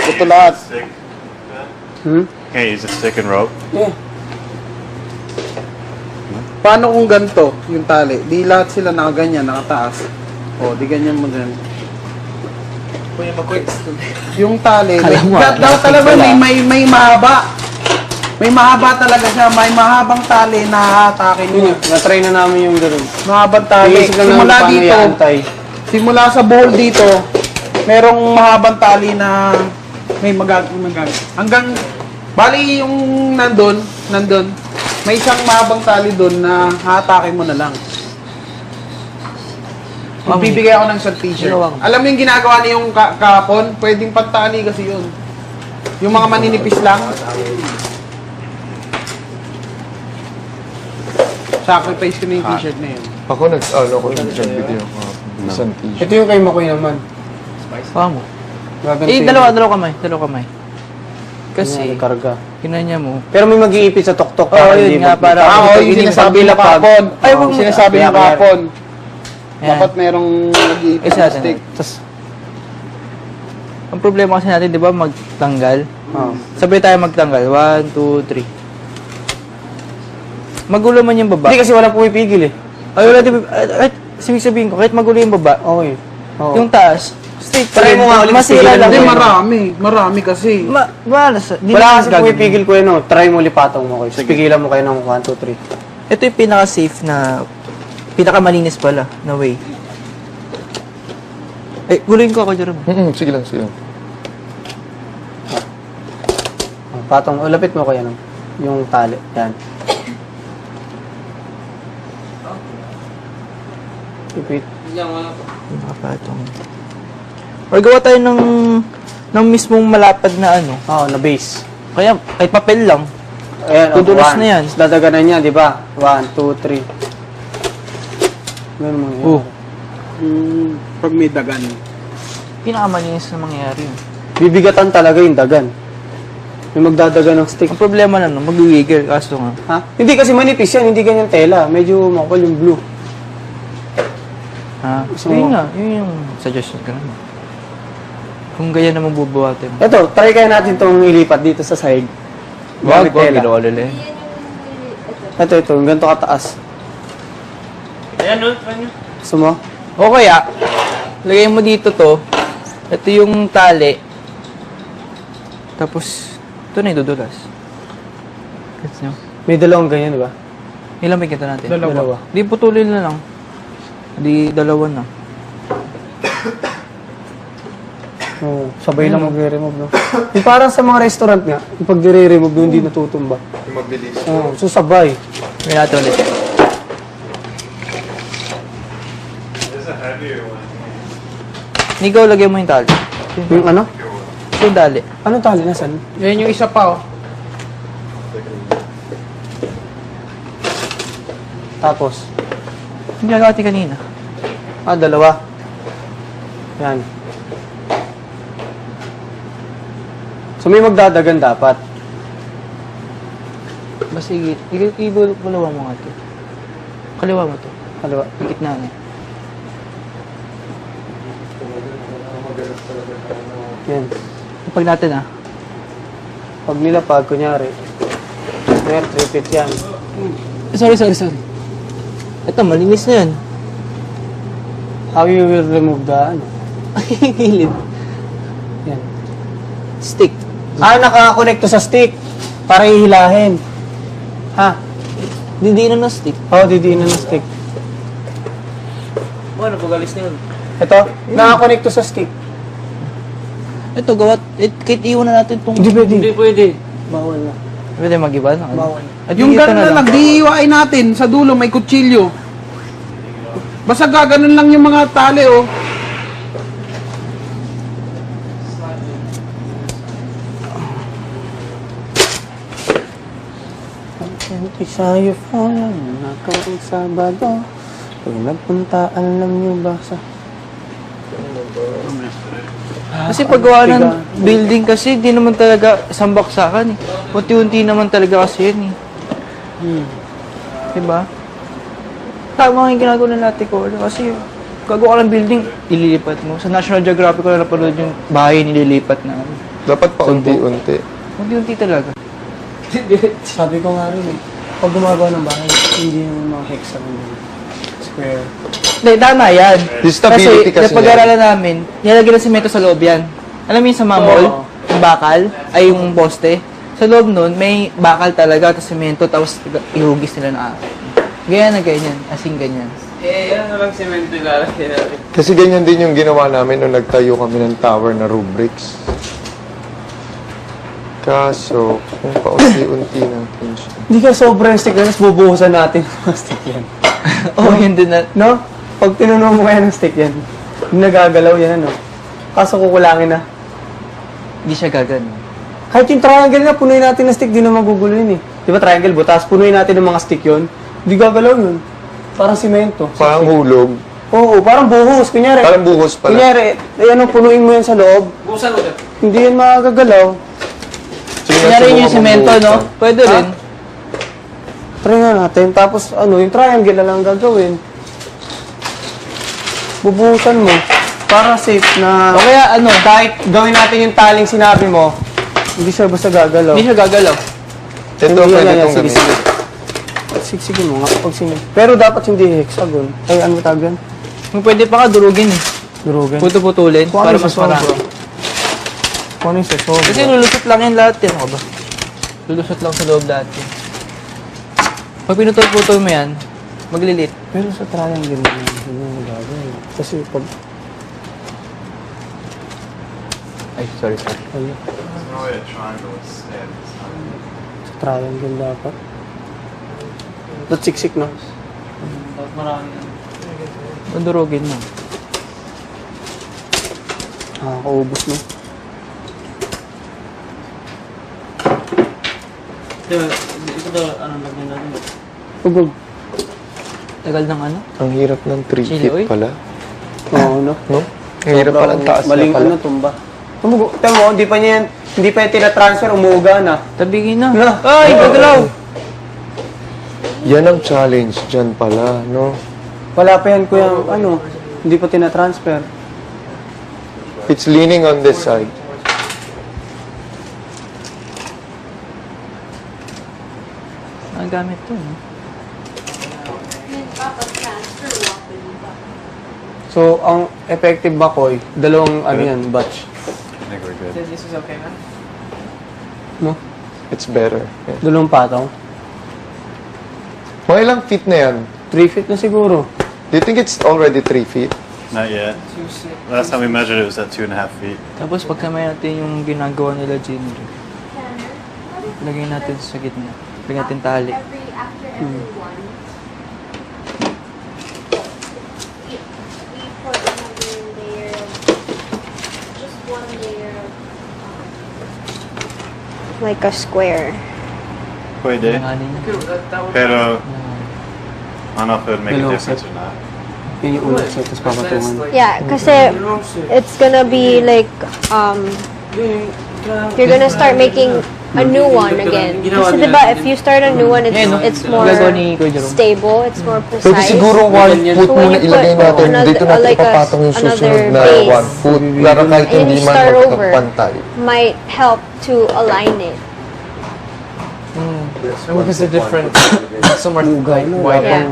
Ito lahat. Stick. Can't use a stick and rope. Yeah. Paano kung ganito yung tali? Di lahat sila nakaganyan, nakataas. O, di ganyan mo din. Kuya, mag-quick. Yung tali, Alam mo, daw talaga may mahaba. May mahaba talaga siya. May mahabang tali na hatakin mo. Na-try na namin yung gano'n. Mahabang tali. Basic lang namin Simula paano dito, i-antay. simula sa buhol dito, merong mahabang tali na may hanggang, bali yung nandun, may isang mahabang tali doon na hatakin mo na lang. Magbibigay ako ng isang t-shirt. Alam mo yung ginagawa niyo yung kahapon? Pwedeng pantali kasi yun. Yung mga maninipis lang. Sacrifice ko na yung t-shirt na yun. Ako ko yung video ko. Isang t-shirt. Ito yung kay Makoy naman. Baka mo. Gaganti Eh, yun. dalawa kamay. Kasi, Karga. kinanya mo. Pero may mag-iipit sa tuktok. Oo, yun nga, para- Yung sinasabi na kahapon. Ay, Yung sinasabi na kahapon. Ayan. Dapat merong nag-iipit Isa na natin. stick. Tapos, ang problema kasi natin, di ba, magtanggal. Oo. Sabay tayo magtanggal. 1, 2, 3. Magulo man yung baba. Hindi kasi wala pumipigil eh. Ay, wala din. Ay, sabihin ko, kahit magulo yung baba, Okay. Oo. yung taas, straight pa Try rin. mo nga ulit, Masira pigilan lang. mo. Hindi, marami kasi. Wala kasi pumipigil ko yun. No? Try mo lipatong mo kayo. Pigilan mo kayo ng 1, 2, 3. Ito yung pinaka-safe na, pinakamalinis pala na way. Eh, guluhin ko ako, Jerome. Sige lang, sige lang. Patong, lapit mo kayo no? Yung tali. Yan. Ipit. Pinaka-patong. Or gawa tayo ng mismong malapad na ano. Oo, na base. Kaya, kahit papel lang. Ayan, Tudulas one. na yan. Tapos dadaganan niya, di ba? 1, 2, 3. Ganun mo yan. Pag may dagan. Pinakamalinis na mangyayari yun. Bibigatan talaga yung dagan. May magdadagan ng stick. Ang problema lang, mag-wiggle, kaso nga. Ha? Hindi kasi manipis yan, hindi ganyan tela. Medyo makapal yung blue. Ha? Gusto Yun mo? nga, yun yung suggestion ko naman. Kung ganyan naman bubuhatin. Ito, try kaya natin itong ilipat dito sa side. Wag, Gamit wag, tela. gilo-alala. Ito, ganito kataas. Ayan, no? Try nyo. Gusto mo? O kaya, lagay mo dito to. Ito yung tali. Tapos, ito na idudulas. Gets nyo? May dalawang ganyan, di ba? Ilang may kita natin? Dalawa. Di putulin na lang. Di dalawa na. Oo, sabay lang magre-remove, no? Yung parang sa mga restaurant nga, yung pag dire-remove yung hindi natutumba. Mabilis. Oo, so sabay. May natin ulit. There's a heavier one. Nico, lagay mo yung tali. Yung ano? Ito yung tali. Anong tali? Nasaan? Yan yung isa pa, oh. Tapos? Yung gagawa natin kanina. Dalawa. Yan. So may magdadagan dapat. Basta ibulawa mo nga ito. Kaliwa mo to. Kaliwa. Yung gitna na. Yan. Pag natin Pag nilapag, kunyari. Meron, repeat yan. Sorry. Ito, malinis na yan. How you will remove the, ano? Gilid. Yan. Stick. Naka-connect to sa stick. Para ihilahin. Ha? Didiinan ng stick. Oo, didiinan ng stick. Ano, pagalis na yun? Ito, naka-connect to sa stick. Ito, gawat. Kahit iwan na natin itong... Hindi pwede. Hindi pwede. Bawal na. Pwede mag-iba? No? Bawal. At Yung ito gano'n na lang, diiwain natin. Sa dulo, may kutsilyo. Basta gaganon lang yung mga tali, oh. Sa'yo pa lang, nakawang Sabado. Pag nagpunta, alam niyo ba sa... Kasi paggawa ng building kasi, di naman talaga isang baksakan eh. Unti-unti naman talaga kasi yan eh. Diba? Tama yung ginagawa ng latte ko. Kasi gagawa ka ng building, ililipat mo. Sa National Geographic ko na napanood yung bahay nililipat na. Dapat pa unti-unti. Unti-unti talaga. Sabi ko nga rin eh. Pag gumagawa ng bahay, hindi yung mga hexagon. Square. Hindi, tama yan. Yung stability kasi sa pag-aralan namin, nilagyan ng semento sa loob yan. Alam mo yung sa mga mall, Oo. yung bakal, ay yung poste. Sa loob nun, may bakal talaga, tapos semento, tapos ihugis nila na ganyan na ganyan, asing ganyan. Yan na lang cement ilalagay natin. Kasi ganyan din yung ginawa namin nung nagtayo kami ng tower na rubrics. Kaso, kung paunti-unti natin siya. Hindi ka sobrang stick na, tapos bubuhusan natin ng stick yan. Oo, yun din na. No? Pag tinunog mo kaya ng stick yan, hindi nagagalaw yan, ano? Kaso kukulangin na. Hindi siya gagano. Kahit yung triangle na, punuin natin ng stick, di na magugulo yun eh. Di ba triangle butas? Punuin natin ng mga stick yun, hindi gagalaw yun. Parang simento. Parang hulog. Oo, parang buhos. Kunyari, Parang buhos pala. kunyari, ano, punuin mo yan sa loob, Busan ulit. hindi yan magagalaw. Sige, Kunyari subukan yung semento, buhusan. no? Pwede Ha? rin. Try nga natin. Tapos, ano, yung triangle na lang gagawin. Bubuhusan mo. Para safe na O kaya ano, kahit gawin natin yung taling sinabi mo, hindi siya basta gagalaw. hindi siya gagalaw. Ito, Hindi, pwede yan, itong sige, gamitin. sige. Sige mo nga, pag sige. Pero dapat hindi hexagon. Ay, ano tawag yan? Kung pwede pa ka durugin eh. Durugan. Puto-putulin, Kung para ano mas sa sobra. marami. Kung ano yung sa sobra. Kasi lulusot lang yan lahat yan, ako ba? Lulusot lang sa loob lahat yan. Pag pinutol-putol mo yan, maglilit. Pero sa triangle na yan, hindi mo gagawin. Kasi pag, Ay, sorry. ay, There's no way a triangle is dead. It's not. sa triangle dapat. Ba't siksik, no? Kung durugin mo. Nakakaubos, no? Ugog. Tagal ng ano? Ang hirap ng 3 Chili feet oil? pala. Oo, no? No? Ang hirap pala, ang taas Maling na pala. ano, tumba. Tumugo. Tama mo, hindi pa yan tinatransfer, umuuga na. Tabigin na. No. Ay, gagalaw! Yan ang challenge dyan pala, no? Wala pa yan, kuya, ano, hindi pa tinatransfer. It's leaning on this side. Ang gamit to, no? So, ang effective bakoy, dalawang, ano yan, batch. I think we're good. This is okay, man? No? It's better. Yeah. Dalawang patong. Mga ilang feet na yan? 3 feet na siguro. Do you think it's already 3 feet? Not yet. Last time we measured it was at 2.5 feet. Tapos pagkamay natin yung ginagawa nila Jinri. Lagay natin sa gitna. Lagay natin tali. After everyone, we put another layer of, just one layer of, like a square. Pwede. Langanin niya. Pero, I don't know if it would make a Below difference or not. Yun yung ulit set, tapos papatungan. Yeah, kasi it's gonna be like, you're gonna start making a new one again. Kasi diba, if you start a new one, it's more Gagawa ni Kuya Jerome. stable, it's more Pwede precise. siguro 1 foot So when muna you ilagay put natin. another- Dito natin like a- ipapatong yung susunod another na base. 1 foot. Para kahit And hindi you man start over. magkapantay. Might help to align it. Because they're different. Some are like Yeah.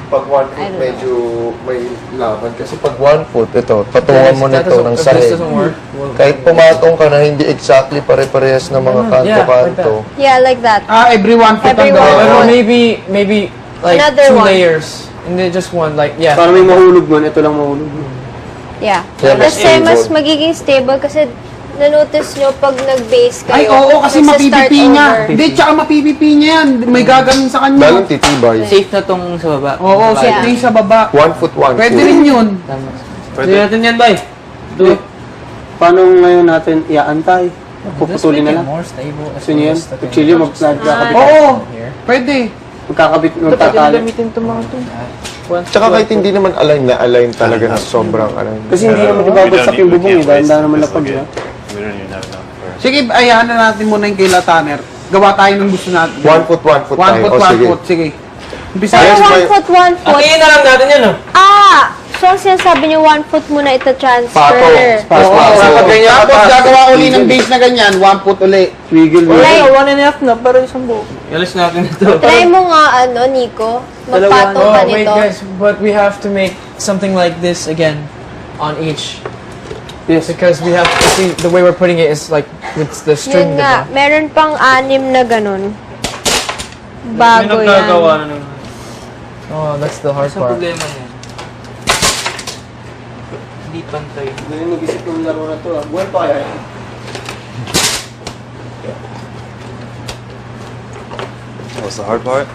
Pag 1 I foot, don't know. medyo may laban. Kasi pag 1 foot, ito, patungan mo na ito ng If this sahig. doesn't work, Kahit pumatong ka na, hindi exactly pare-parehas ng mga kanto-kanto. Yeah, like that. Every 1 foot Every ang one gawin. foot. maybe like Another 2 one. layers. And then just one, like, yeah. Para may mahulog man, ito lang mahulog. Yeah. Yeah, mas Kasi mas stable. magiging stable kasi na-notice nyo pag nag-base kayo. Ay, oo, kasi nagsa-start mapipipi niya. over. Hindi, tsaka mapipipi niya yan. May gaganon sa kanya. Lalong titibay. Safe na tong sa baba. Oo, Yeah. safe din sa baba. 1 foot, 1 foot. Pwede rin yun. Tama. Pwede. natin yan, bay. Paano ngayon natin iaantay? Puputulin na lang. More stable. Gusto niyo yan? Kutsilyo, magkakabit. Oo, pwede. Magkakabit, Dapat yung magkakali. gamitin itong mga to. Tsaka kahit hindi naman align na align talaga na sobrang align. Kasi hindi naman We ibabagsak don't yung need- we bubong eh, can't dahil waste dahil naman this lapag again. niya. We don't even have enough first. Sige, ayahan na natin muna yung kay Tanner. Gawa tayo ng gusto natin. 1 foot, 1 foot 1 tayo. foot, O 1 sige. foot. Sige. Umpisa. Pero Yes, 1 may- foot, 1 foot. Tingin na lang natin yan, no? Ah! So, ang sinasabi niyo, 1 foot muna ita-transfer. Kapag ganyan, tapos gagawa uli ng base na ganyan, 1 foot uli. Wiggle mo. Like, 1.5 na, pero isang buo. Alis natin ito. try mo nga, Nico, magpatong ka Oh, wait, nito. guys, but we have to make something like this again on each. Yes. Because we have to see the way we're putting it is like with the string. Yun nga, diba? meron pang 6 na ganun. Bago yan. na ng... Oh, that's the hard Sa part. problema niya. Hindi pantay. Hindi nag-isip ng laro na to. Buwan pa kaya. What's the hard part?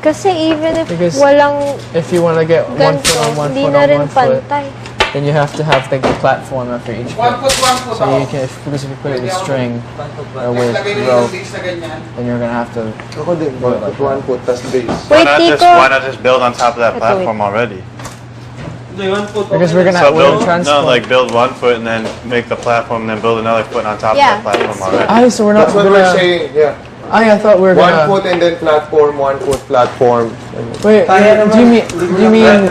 Kasi even if Because walang If you want to get 1 ganito, foot on 1 hindi foot na on rin 1 foot, pantay. then you have to have like the platform after each 1 foot. foot, 1 foot So ako. you can, because if you put it with string or with Lagay nyo yung rope, base na ganyan. then you're gonna have to. Ako din, 1 foot, tas base. Wait, Why not Tico. just build on top of that Ito, platform already? Because we're So gonna build, transform. no, like build 1 foot and then make the platform, and then build another foot on top Yeah. of that platform already. So we're not That's what we're gonna. saying, yeah. I thought we were 1 gonna. foot and then platform, 1 foot platform. Wait, do you mean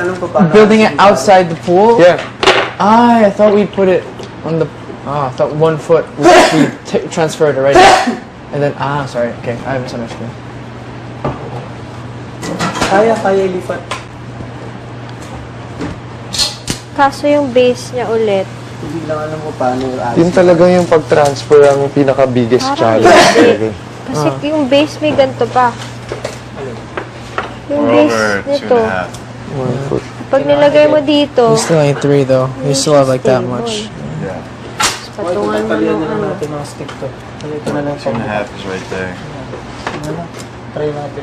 building it outside the pool? Yeah. I thought we put it on the. I thought 1 foot we transferred already, and then sorry. Okay, I misunderstood. Kaya ilipat. Kaso yung base niya ulit. Hindi lang alam ko paano Yun talaga yung pag-transfer ang pinaka-biggest Parang challenge. hindi. Kasi yung base may ganito pa. Yung We're base over nito. 2.5. 1 foot. Pag nilagay mo dito, You still need 3 though. You still have like that much. Yeah. patungan mo Talian ng na lang ano. natin mga stick to. Ito na lang. 2.5 is right there. Try natin.